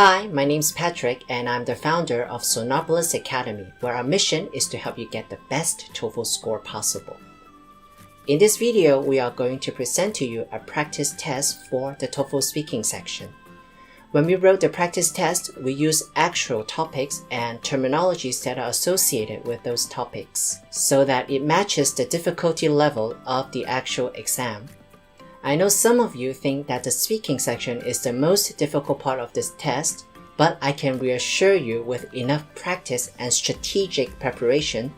Hi, my name's Patrick and I'm the founder of Sonopolis Academy, where our mission is to help you get the best TOEFL score possible. In this video, we are going to present to you a practice test for the TOEFL speaking section. When we wrote the practice test, we used actual topics and terminologies that are associated with those topics, so that it matches the difficulty level of the actual exam. I know some of you think that the speaking section is the most difficult part of this test, but I can reassure you with enough practice and strategic preparation,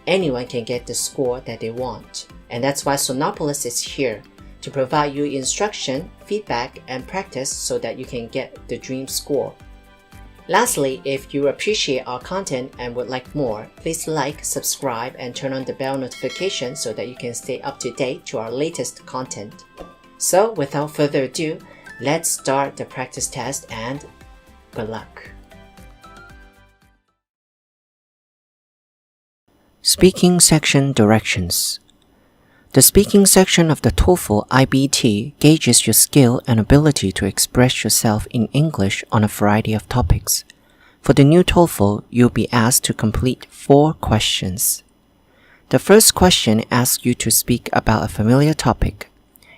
anyone can get the score that they want. And that's why Sonopolis is here, to provide you instruction, feedback, and practice so that you can get the dream score. Lastly, if you appreciate our content and would like more, please like, subscribe, and turn on the bell notification so that you can stay up to date to our latest content. So, without further ado, let's start the practice test and good luck. Speaking section directions. The speaking section of the TOEFL IBT gauges your skill and ability to express yourself in English on a variety of topics. For the new TOEFL, you'll be asked to complete 4 questions. The first question asks you to speak about a familiar topic.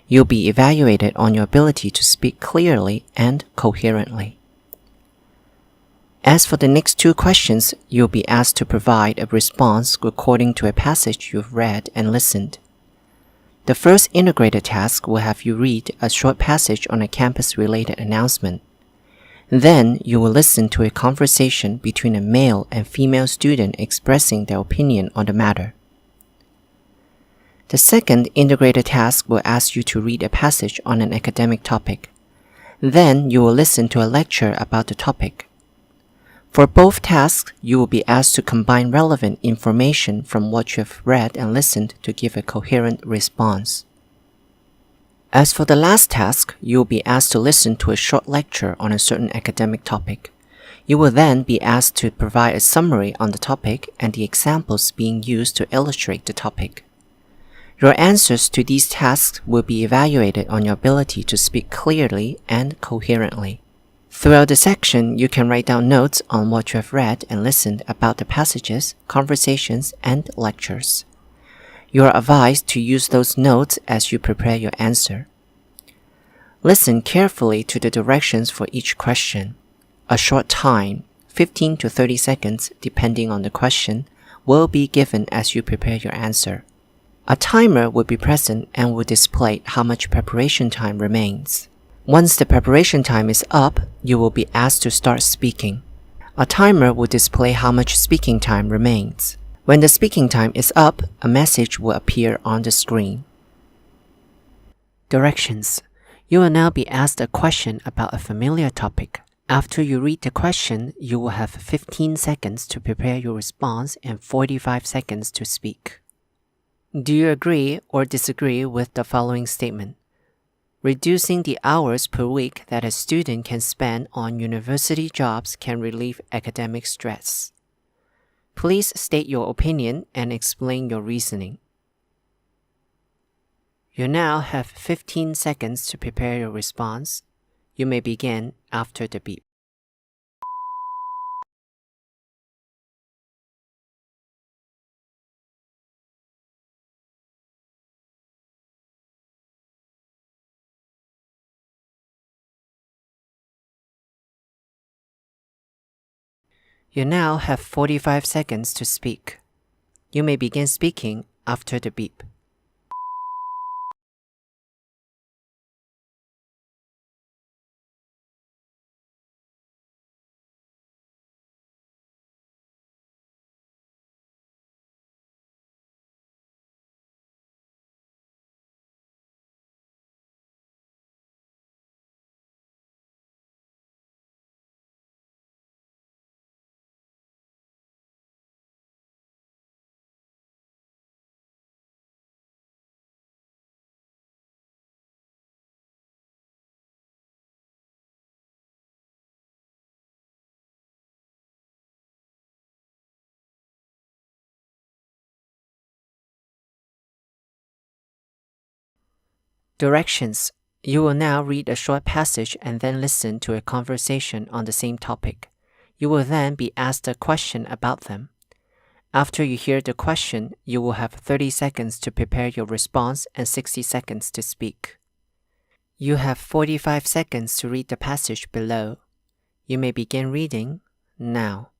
You'll be evaluated on your ability to speak clearly and coherently. As for the next 2 questions, you'll be asked to provide a response according to a passage you've read and listened. The first integrated task will have you read a short passage on a campus-related announcement. Then, you will listen to a conversation between a male and female student expressing their opinion on the matter. The second integrated task will ask you to read a passage on an academic topic. Then, you will listen to a lecture about the topic. For both tasks, you will be asked to combine relevant information from what you have read and listened to give a coherent response. As for the last task, you will be asked to listen to a short lecture on a certain academic topic. You will then be asked to provide a summary on the topic and the examples being used to illustrate the topic. Your answers to these tasks will be evaluated on your ability to speak clearly and coherently. Throughout the section, you can write down notes on what you have read and listened about the passages, conversations, and lectures. You are advised to use those notes as you prepare your answer. Listen carefully to the directions for each question. A short time, 15 to 30 seconds depending on the question, will be given as you prepare your answer. A timer will be present and will display how much preparation time remains. Once the preparation time is up, you will be asked to start speaking. A timer will display how much speaking time remains. When the speaking time is up, a message will appear on the screen. Directions. You will now be asked a question about a familiar topic. After you read the question, you will have 15 seconds to prepare your response and 45 seconds to speak. Do you agree or disagree with the following statement? Reducing the hours per week that a student can spend on university jobs can relieve academic stress. Please state your opinion and explain your reasoning. You now have 15 seconds to prepare your response. You may begin after the beep. You now have 45 seconds to speak. You may begin speaking after the beep. Directions. You will now read a short passage and then listen to a conversation on the same topic. You will then be asked a question about them. After you hear the question, you will have 30 seconds to prepare your response and 60 seconds to speak. You have 45 seconds to read the passage below. You may begin reading now.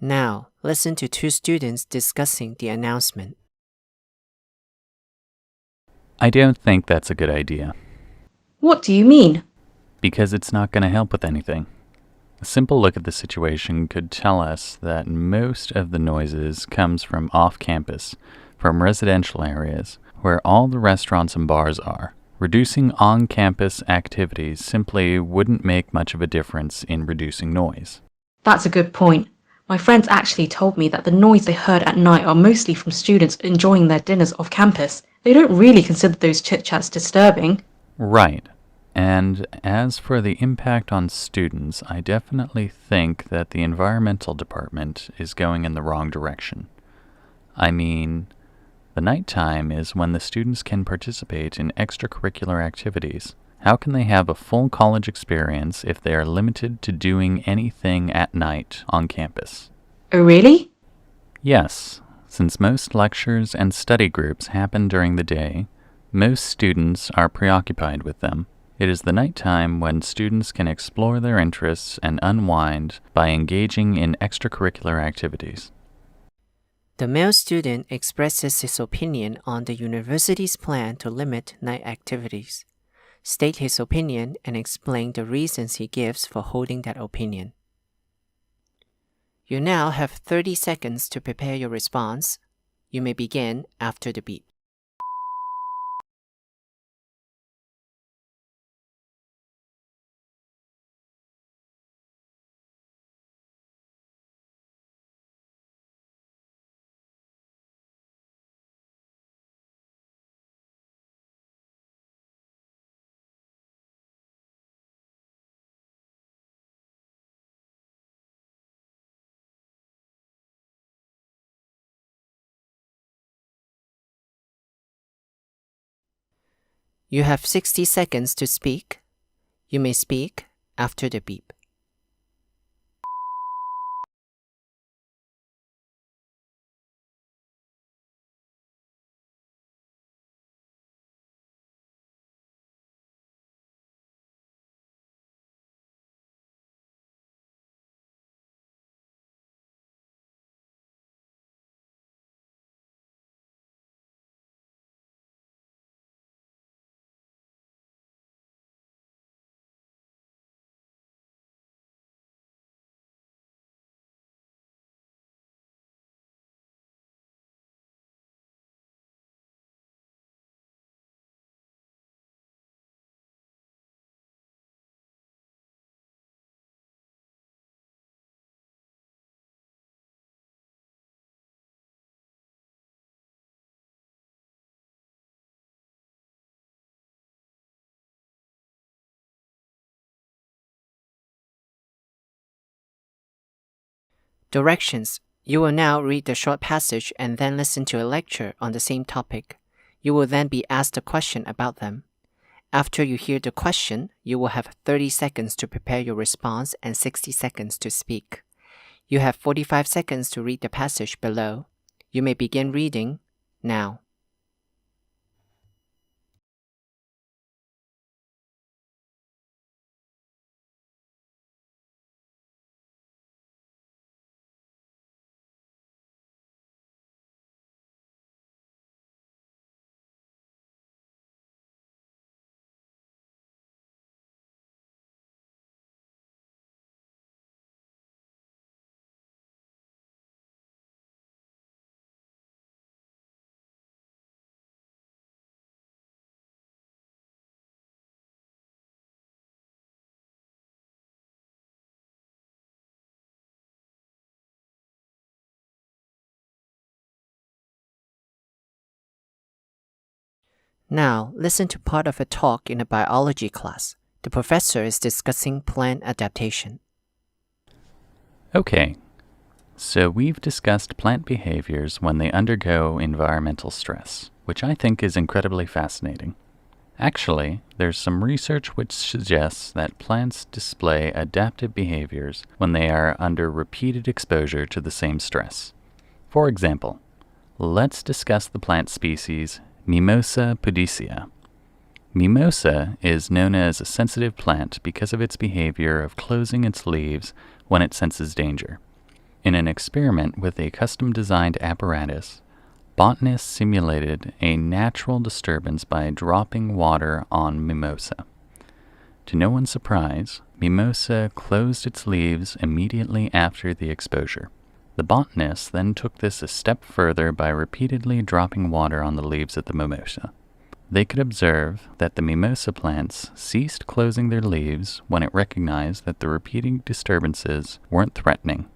Now, listen to two students discussing the announcement. I don't think that's a good idea, What do you mean? because it's not going to help with anything. A simple look at the situation could tell us that most of the noises comes from off-campus, from residential areas, where all the restaurants and bars are. Reducing on-campus activities simply wouldn't make much of a difference in reducing noise. That's a good point. My friends actually told me that the noise they heard at night are mostly from students enjoying their dinners off campus. They don't really consider those chit-chats disturbing. Right. And as for the impact on students, I definitely think that the environmental department is going in the wrong direction. I mean, the nighttime is when the students can participate in extracurricular activities. How can they have a full college experience if they are limited to doing anything at night on campus? Oh really? Yes, since most lectures and study groups happen during the day, most students are preoccupied with them. It is the nighttime when students can explore their interests and unwind by engaging in extracurricular activities. The male student expresses his opinion on the university's plan to limit night activities. State his opinion and explain the reasons he gives for holding that opinion. You now have 30 seconds to prepare your response. You may begin after the beep. You have 60 seconds to speak. You may speak after the beep. Directions. You will now read the short passage and then listen to a lecture on the same topic. You will then be asked a question about them. After you hear the question, you will have 30 seconds to prepare your response and 60 seconds to speak. You have 45 seconds to read the passage below. You may begin reading now. Now, listen to part of a talk in a biology class. The professor is discussing plant adaptation. Okay, so we've discussed plant behaviors when they undergo environmental stress, which I think is incredibly fascinating. Actually, there's some research which suggests that plants display adaptive behaviors when they are under repeated exposure to the same stress. For example, let's discuss the plant species Mimosa pudicea. Mimosa is known as a sensitive plant because of its behavior of closing its leaves when it senses danger. In an experiment with a custom-designed apparatus, botanists simulated a natural disturbance by dropping water on Mimosa. To no one's surprise, Mimosa closed its leaves immediately after the exposure. The botanists then took this a step further by repeatedly dropping water on the leaves of the mimosa. They could observe that the mimosa plants ceased closing their leaves when it recognized that the repeating disturbances weren't threatening.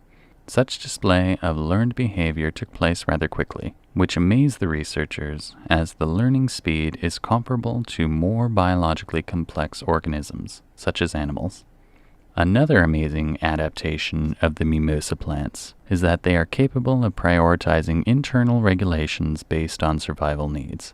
Such display of learned behavior took place rather quickly, which amazed the researchers as the learning speed is comparable to more biologically complex organisms, such as animals. Another amazing adaptation of the mimosa plants is that they are capable of prioritizing internal regulations based on survival needs.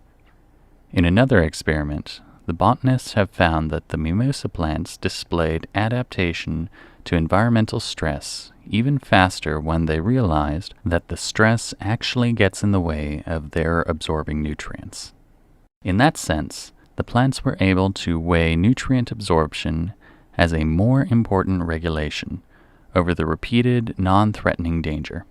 In another experiment, the botanists have found that the mimosa plants displayed adaptation to environmental stress even faster when they realized that the stress actually gets in the way of their absorbing nutrients. In that sense, the plants were able to weigh nutrient absorption as a more important regulation over the repeated non-threatening danger.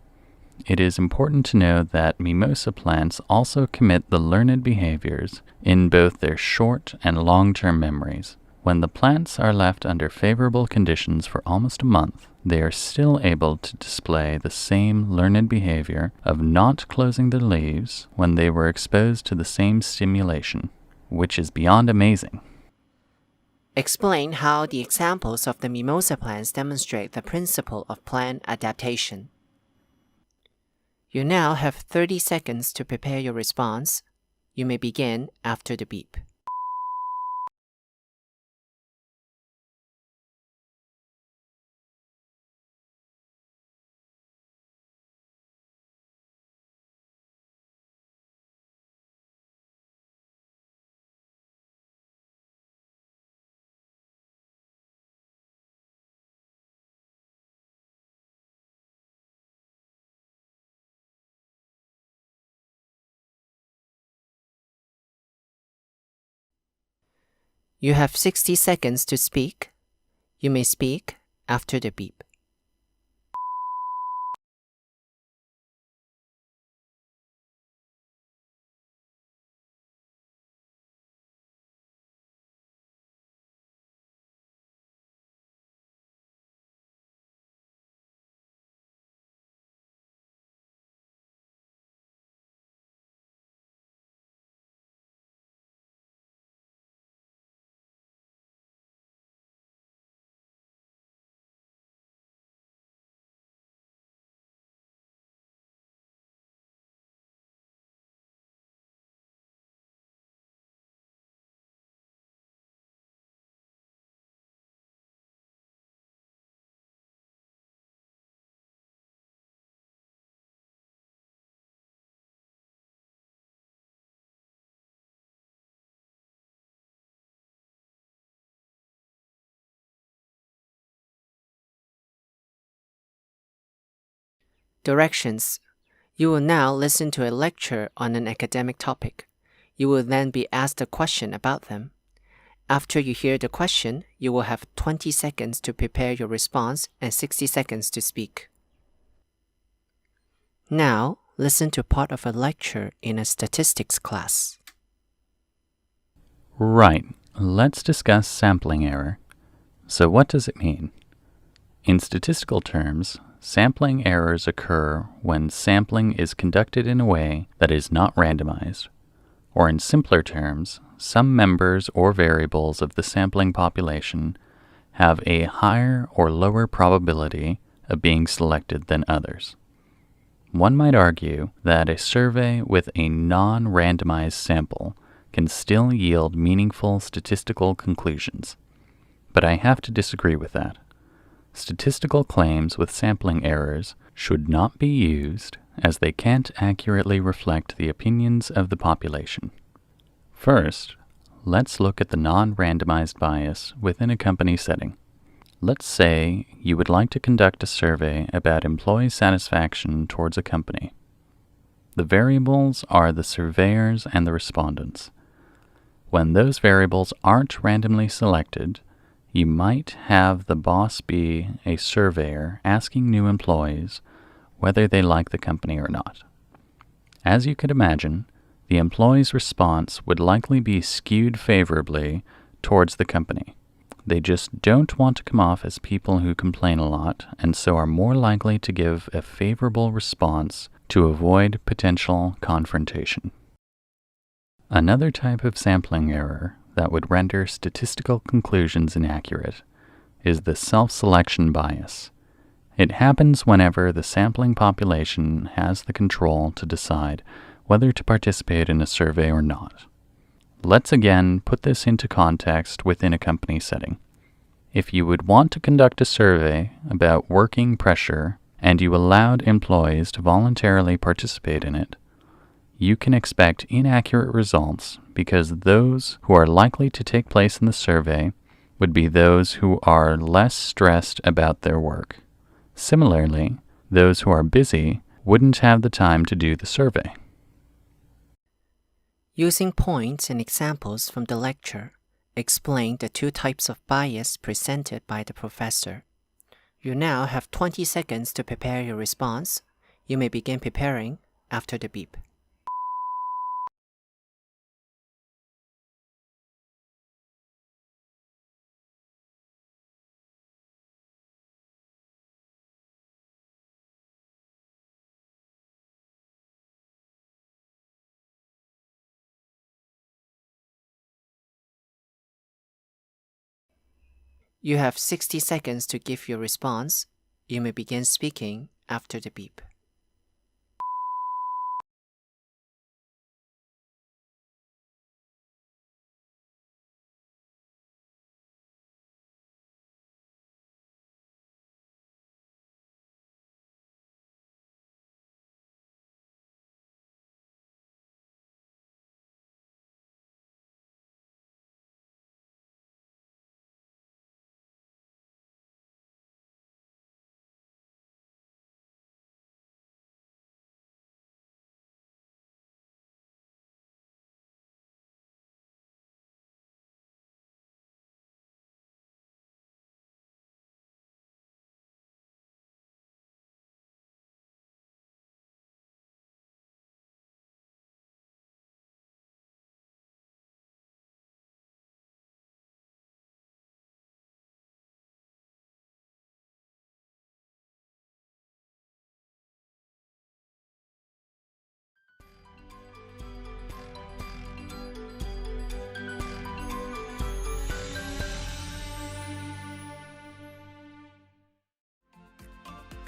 It is important to know that mimosa plants also commit the learned behaviors in both their short and long-term memories. When the plants are left under favorable conditions for almost a month, they are still able to display the same learned behavior of not closing their leaves when they were exposed to the same stimulation, which is beyond amazing. Explain how the examples of the mimosa plants demonstrate the principle of plant adaptation. You now have 30 seconds to prepare your response. You may begin after the beep. You have 60 seconds to speak. You may speak after the beep. Directions. You will now listen to a lecture on an academic topic. You will then be asked a question about them. After you hear the question, you will have 20 seconds to prepare your response and 60 seconds to speak. Now, listen to part of a lecture in a statistics class. Right, let's discuss sampling error. So what does it mean? In statistical terms, sampling errors occur when sampling is conducted in a way that is not randomized, or in simpler terms, some members or variables of the sampling population have a higher or lower probability of being selected than others. One might argue that a survey with a non-randomized sample can still yield meaningful statistical conclusions. But I have to disagree with that. Statistical claims with sampling errors should not be used as they can't accurately reflect the opinions of the population. First, let's look at the non-randomized bias within a company setting. Let's say you would like to conduct a survey about employee satisfaction towards a company. The variables are the surveyors and the respondents. When those variables aren't randomly selected, you might have the boss be a surveyor asking new employees whether they like the company or not. As you could imagine, the employee's response would likely be skewed favorably towards the company. They just don't want to come off as people who complain a lot, and so are more likely to give a favorable response to avoid potential confrontation. Another type of sampling error that would render statistical conclusions inaccurate is the self-selection bias. It happens whenever the sampling population has the control to decide whether to participate in a survey or not. Let's again put this into context within a company setting. If you would want to conduct a survey about working pressure and you allowed employees to voluntarily participate in it, you can expect inaccurate results because those who are likely to take place in the survey would be those who are less stressed about their work. Similarly, those who are busy wouldn't have the time to do the survey. Using points and examples from the lecture, explain the two types of bias presented by the professor. You now have 20 seconds to prepare your response. You may begin preparing after the beep. You have 60 seconds to give your response. You may begin speaking after the beep.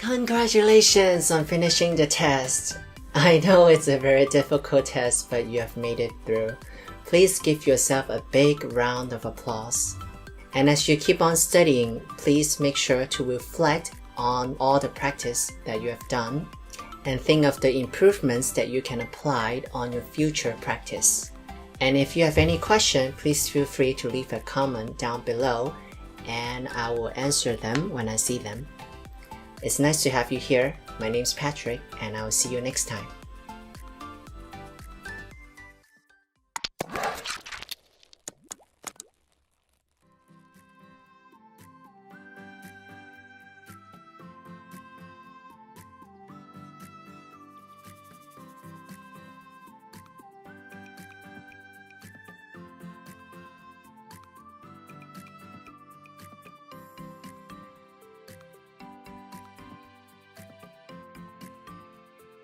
Congratulations on finishing the test. I know it's a very difficult test, but you have made it through. Please give yourself a big round of applause. And as you keep on studying, please make sure to reflect on all the practice that you have done and think of the improvements that you can apply on your future practice. And if you have any question, please feel free to leave a comment down below and I will answer them when I see them. It's nice to have you here. My name's Patrick and I will see you next time.